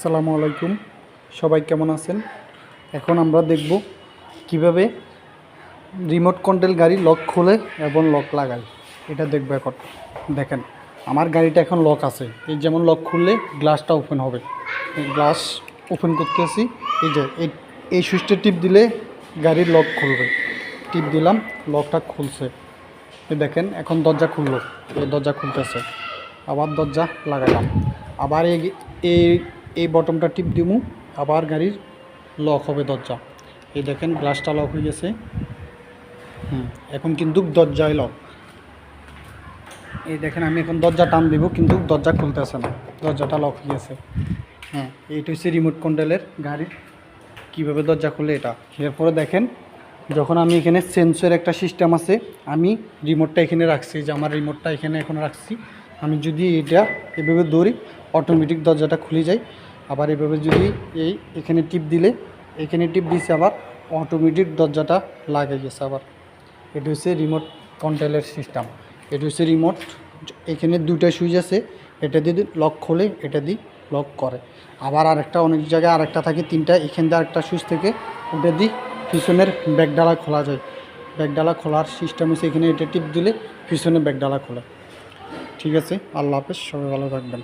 আসসালামু আলাইকুম, সবাই কেমন আছেন? এখন আমরা দেখব কিভাবে রিমোট কন্ট্রোল গাড়ি লক খোলে এবং লক লাগায়। এটা দেখব। এখন দেখেন, আমার গাড়িটা এখন লক আছে। এই যেমন লক খুললে গ্লাসটা ওপেন হবে। এই গ্লাস ওপেন করতেছি। এই যে এই সুইচটা টিপ দিলে গাড়ির লক খুলবে। টিপ দিলাম, লকটা খুলছে। এই দেখেন, এখন দরজা খুললো। এই দরজা খুলতেছে। আবার দরজা লাগালাম। আবার এই বটনটা টিপ দিমু, আবার গাড়ির লক হবে দরজা। এই দেখেন, গ্লাসটা লক হয়ে গেছে। এখন কিন্তু দরজায় লক। এই দেখেন, আমি এখন দরজা টান দিব, কিন্তু দরজা খুলতেছে না, দরজাটা লক হয়ে গেছে। এইটা হচ্ছে রিমোট কন্ট্রোলের গাড়ির কীভাবে দরজা খুলে। এটা এরপরে দেখেন, যখন আমি এখানে সেন্সর একটা সিস্টেম আছে, আমি রিমোটটা এখানে রাখছি, যে আমার রিমোটটা এখানে এখন রাখছি। আমি যদি এটা এভাবে ধরি, অটোমেটিক দরজাটা খুলে যায়। আবার এভাবে যদি এখানে টিপ দিলে, এখানে টিপ দিছে, আবার অটোমেটিক দরজাটা লাগে গেছে। আবার এটা হচ্ছে রিমোট কন্ট্রোলের সিস্টেম। এটা হচ্ছে রিমোট। এখানে দুইটা সুইচ আছে, এটা দিয়ে লক খোলে, এটা দিয়ে লক করে। আবার আরেকটা, অনেক জায়গায় আরেকটা থাকে, তিনটা। এখান দিয়ে আরেকটা সুইচ থেকে ওটা দিয়ে পিছনের ব্যাগডালা খোলা যায়। ব্যাগডালা খোলার সিস্টেম হচ্ছে এখানে এটা টিপ দিলে পিছনে ব্যাগডালা খোলে। ঠিক আছে, আল্লাহ হাফেজ, সবাই ভালো থাকবেন।